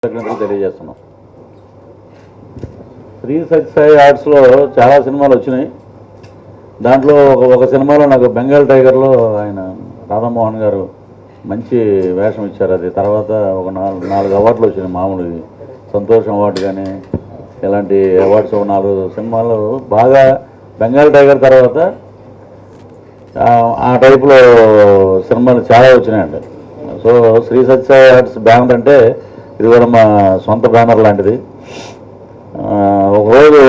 తెలియజేస్తున్నాం. శ్రీ సత్యసాయి ఆర్ట్స్లో చాలా సినిమాలు వచ్చినాయి. దాంట్లో ఒక సినిమాలో నాకు బెంగాల్ టైగర్లో ఆయన రాధామోహన్ గారు మంచి వేషం ఇచ్చారు. అది తర్వాత ఒక నాలుగు అవార్డులు వచ్చినాయి. మామూలు సంతోషం అవార్డు కానీ ఇలాంటి అవార్డ్స్ 4 సినిమాలు బాగా బెంగాల్ టైగర్ తర్వాత ఆ టైపులో సినిమాలు చాలా వచ్చినాయండి. So Sri Sathya Sai arts banner అంటే ఇది కూడా మా సొంత బ్యానర్ లాంటిది. ఒకరోజు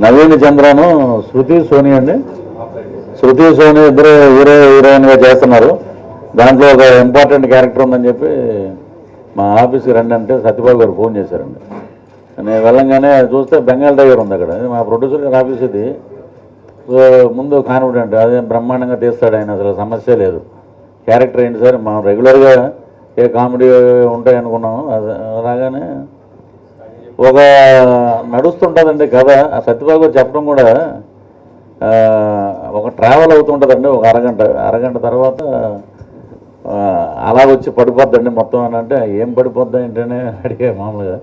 నవీన్ చంద్రను శృతి సోని ఇద్దరు హీరోయిన్గా చేస్తున్నారు. దాంట్లో ఒక ఇంపార్టెంట్ క్యారెక్టర్ ఉందని చెప్పి మా ఆఫీస్కి రండి అంటే సత్యబాబు గారు ఫోన్ చేశారండి. నేను వెళ్ళంగానే చూస్తే బెంగాల్ టైగర్ ఉంది అక్కడ. మా ప్రొడ్యూసర్ గారి ఆఫీస్ ఇది. సో ముందు కాన్ఫిడెంట్ అదే బ్రహ్మాండంగా తీస్తాడు ఆయన, అసలు సమస్య లేదు. క్యారెక్టర్ ఏంటి సార్, మనం రెగ్యులర్గా ఏ కామెడీ ఉంటాయి అనుకున్నాము. రాగానే ఒక నడుస్తుంటుందండి కథ. ఆ సత్యబాబు గారు చెప్పడం కూడా ఒక ట్రావెల్ అవుతుంటుందండి. ఒక అరగంట తర్వాత అలా వచ్చి పడిపోద్దండి మొత్తం అని అంటే, ఏం పడిపోద్దా ఏంటనే అడిగే. మామూలుగా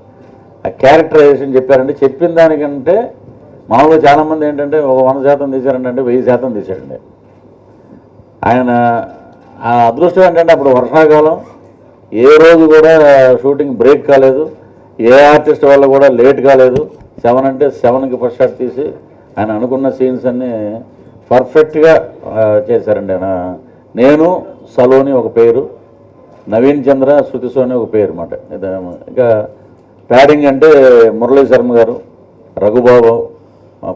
ఆ క్యారెక్టరైజేషన్ చెప్పారండి. చెప్పిన దానికంటే మామూలుగా చాలామంది ఏంటంటే ఒక 100% తీశారండి, అంటే 1000% తీశాడండి ఆయన. ఆ అదృష్టం ఏంటంటే అప్పుడు వర్షాకాలం, ఏ రోజు కూడా షూటింగ్ బ్రేక్ కాలేదు, ఏ ఆర్టిస్ట్ వల్ల కూడా లేట్ కాలేదు. 7 అంటే 7కి ఫస్ట్ షాట్ తీసి ఆయన అనుకున్న సీన్స్ అన్నీ పర్ఫెక్ట్గా చేశారండి. నేను సలోని ఒక పేరు, నవీన్ చంద్ర శృతి సోని ఒక పేరు అన్నమాట. ఇంకా ప్యాడింగ్ అంటే మురళీ శర్మ గారు, రఘుబాబు,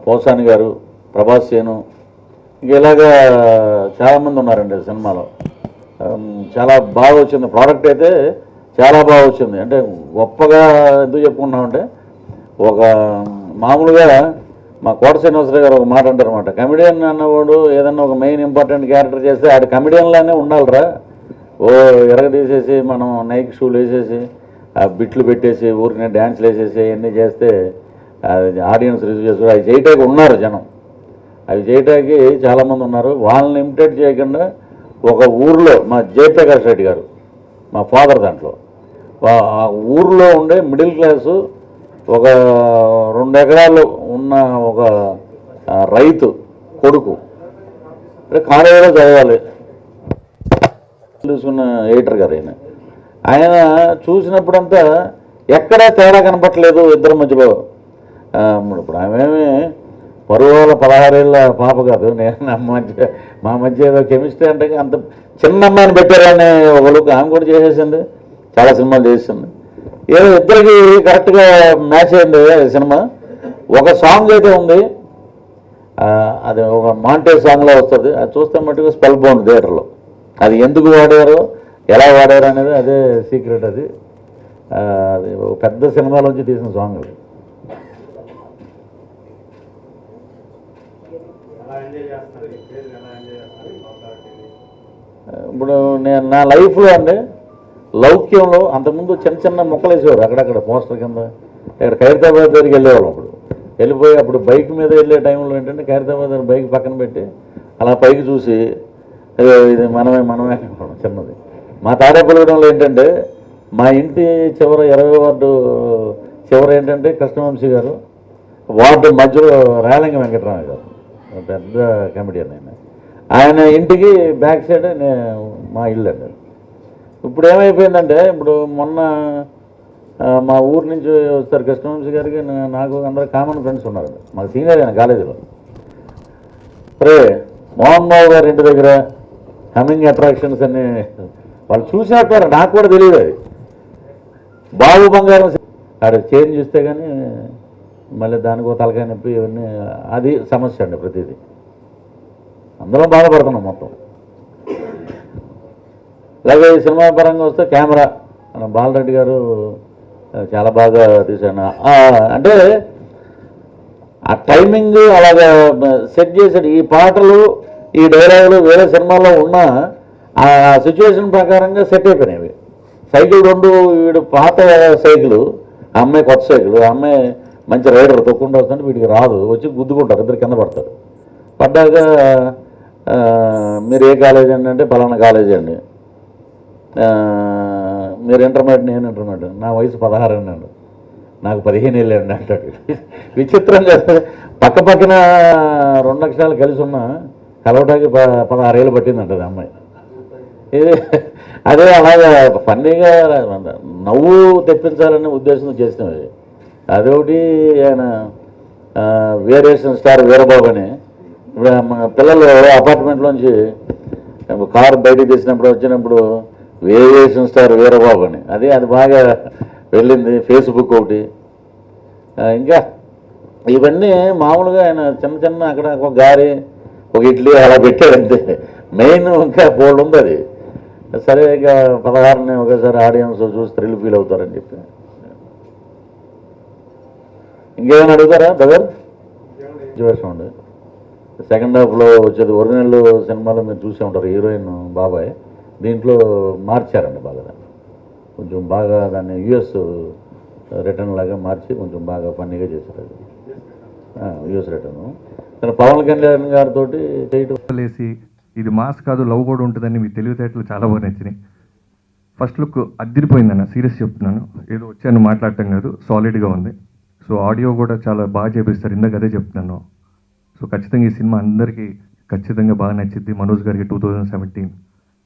పోసాని గారు, ప్రభాస్ సేను, ఇంక ఇలాగా చాలామంది ఉన్నారండి సినిమాలో. చాలా బాగా వచ్చింది ప్రోడక్ట్ అయితే, చాలా బాగా వచ్చింది. అంటే గొప్పగా ఎందుకు చెప్పుకుంటున్నామంటే, ఒక మామూలుగా మా కోట శ్రీనివాసరావు గారు ఒక మాట అంటారు అనమాట, కమెడియన్ అన్నవాడు ఏదన్నా ఒక మెయిన్ ఇంపార్టెంట్ క్యారెక్టర్ చేస్తే ఆడు కమెడియన్లానే ఉండాలిరా. ఓ తీసేసి మనం నైక్ షూలు వేసేసి ఆ బిట్లు పెట్టేసి ఊరిని డ్యాన్స్లు వేసేసి అన్నీ చేస్తే ఆడియన్స్ రిసీవ్ చేస్తారు. అవి చేయటానికి ఉన్నారు జనం, అవి చేయటానికి చాలామంది ఉన్నారు. వాళ్ళని ఇమిటేట్ చేయకుండా ఒక ఊర్లో మా జయప్రకాష్ రెడ్డి గారు మా ఫాదర్ దాంట్లో, ఆ ఊర్లో ఉండే మిడిల్ క్లాసు ఒక 2 ఎకరాలు ఉన్న ఒక రైతు కొడుకు కాలేజీలో చదవాలి చూసుకున్న ఎడిటర్ గారు ఆయన చూసినప్పుడంతా ఎక్కడా తేడా కనపట్లేదు ఇద్దరి మధ్యలో. ఇప్పుడు ఆమెమి పరువాల 16 ఏళ్ళ పాప కాదు. నేను మా మధ్య ఏదో కెమిస్ట్రీ అంటే అంత చిన్న అమ్మాయిని పెట్టారని ఒకళ్ళకి ఆమె కూడా చేసేసింది, చాలా సినిమాలు చేసింది. ఏదో ఇద్దరికి కరెక్ట్గా మ్యాచ్ అయింది సినిమా. ఒక సాంగ్ అయితే ఉంది, అది ఒక మాంటేజ్ సాంగ్లో వస్తుంది. అది చూస్తే మట్టుకు స్పెల్ బౌండ్ థియేటర్లో. అది ఎందుకు వాడారు, ఎలా వాడారు అనేది అదే సీక్రెట్. అది ఒక పెద్ద సినిమాలోంచి తీసిన సాంగ్. ఇప్పుడు నేను నా లైఫ్లో అండి లౌక్యంలో అంతకుముందు చిన్న మొక్కలు వేసేవారు అక్కడక్కడ పోస్టర్ కింద. ఇక్కడ ఖైరతాబాద్ దగ్గరికి వెళ్ళేవాళ్ళం. అప్పుడు వెళ్ళిపోయి అప్పుడు బైక్ మీద వెళ్ళే టైంలో ఏంటంటే ఖైరతాబాద్ దగ్గర బైక్ పక్కన పెట్టి అలా పైకి చూసి ఇది మనమే చిన్నది. మా తాడేపల్లిగూడెంలో ఏంటంటే మా ఇంటి చివర 20వ వార్డు చివర ఏంటంటే కృష్ణవంశీ గారు, వార్డు మధ్యలో రేలంగి వెంకటరామయ్య గారు, పెద్ద కమెడియన్ ఆయన ఇంటికి బ్యాక్ సైడ్ మా ఇల్లు అండి. ఇప్పుడు ఏమైపోయిందంటే, ఇప్పుడు మొన్న మా ఊరు నుంచి వస్తారు కృష్ణవంశీ గారికి, నాకు అందరూ కామన్ ఫ్రెండ్స్ ఉన్నారు. మాకు సీనియర్ అయిన కాలేజీలో. సరే మోహన్ బాబు గారి ఇంటి దగ్గర కమింగ్ అట్రాక్షన్స్ అన్ని వాళ్ళు చూసినట్టు నాకు కూడా తెలియదు. అది బాబు బంగారం ఆడ చేంజ్ చూస్తే కానీ మళ్ళీ దానికి ఒక తలకాయ నొప్పి ఇవన్నీ, అది సమస్య అండి. ప్రతిదీ అందులో బాధపడుతున్నాం మొత్తం. అలాగే ఈ సినిమా పరంగా వస్తే కెమెరా బాలరెడ్డి గారు చాలా బాగా తీశాను. అంటే ఆ టైమింగ్ అలాగా సెట్ చేశాడు. ఈ పాటలు ఈ డైలాగులు వేరే సినిమాల్లో ఉన్న ఆ సిచ్యువేషన్ ప్రకారంగా సెట్ అయిపోయినాయి. సైకిల్ 2 వీడు పాత సైకిల్, ఆ అమ్మాయి కొత్త సైకిల్. ఆ అమ్మాయి మంచి రైడర్ తొక్కుండా వస్తుంటే వీడికి రాదు, వచ్చి గుద్దుకుంటారు, ఇద్దరు కింద పడతారు. పడ్డాక మీరు ఏ కాలేజీ అండి అంటే పలానా కాలేజీ అండి, మీరు ఇంటర్మీడియట్ నేను ఇంటర్మీడియట్, నా వయసు 16 అన్నాడు, నాకు 15 ఏళ్ళు అండి అంటాడు. విచిత్రంగా పక్క పక్కన 2 అక్షరాలు కలిసి ఉన్నా కలవటానికి 16 ఏళ్ళు పట్టిందంటది అమ్మాయి. ఇది అదే అలాగా ఫన్నీగా నవ్వు తెప్పించాలనే ఉద్దేశంతో చేసినవి. అదొకటి ఆయన వేరియేషన్ స్టార్ వీరబాబు అని, ఇప్పుడు మన పిల్లలు అపార్ట్మెంట్లోంచి కారు బయటకు తీసినప్పుడు వచ్చినప్పుడు వేరియేషన్ స్టార్ వీరబాబు అని, అది బాగా వెళ్ళింది. ఫేస్బుక్ ఒకటి, ఇంకా ఇవన్నీ మామూలుగా ఆయన చిన్న చిన్న అక్కడ ఒక గారి ఒక ఇడ్లీ అలా పెట్టాడంతే. మెయిన్ ఇంకా బోల్డ్ ఉంది అది. సరే ఇక 16ని ఒకేసారి ఆడియన్స్ చూసి థ్రిల్ ఫీల్ అవుతారని చెప్పి. ఇంకేమైనా అడుగుతారా బ్రదర్? సిచ్యువేషన్ ఉంది. సెకండ్ హాఫ్లో వచ్చేది ఒరిజినల్ సినిమాలో మీరు చూసే ఉంటారు, హీరోయిన్ బాబాయ్. దీంట్లో మార్చారండి బాగా దాన్ని, కొంచెం బాగా దాన్ని యుఎస్ రిటర్న్ లాగా మార్చి కొంచెం బాగా ఫన్నీగా చేశారు. అది యుఎస్ రిటర్న్. కానీ పవన్ కళ్యాణ్ గారితో చేయటం లేసి ఇది మాస్ కాదు లవ్ కూడా ఉంటుందని మీ తెలివితేటలు చాలా బాగా నచ్చినాయి. ఫస్ట్ లుక్ అద్దరిపోయిందన్న, సీరియస్ చెప్తున్నాను, ఏదో వచ్చాను మాట్లాడటం కాదు, సాలిడ్గా ఉంది. సో ఆడియో కూడా చాలా బాగా చేపిస్తారు, ఇందాక అదే చెప్తున్నాను. సో ఖచ్చితంగా ఈ సినిమా అందరికీ ఖచ్చితంగా బాగా నచ్చింది. మనోజ్ గారికి 2017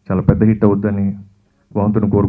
చాలా పెద్ద హిట్ అవుద్దని భగవంతుని కోరుకుంటున్నాను.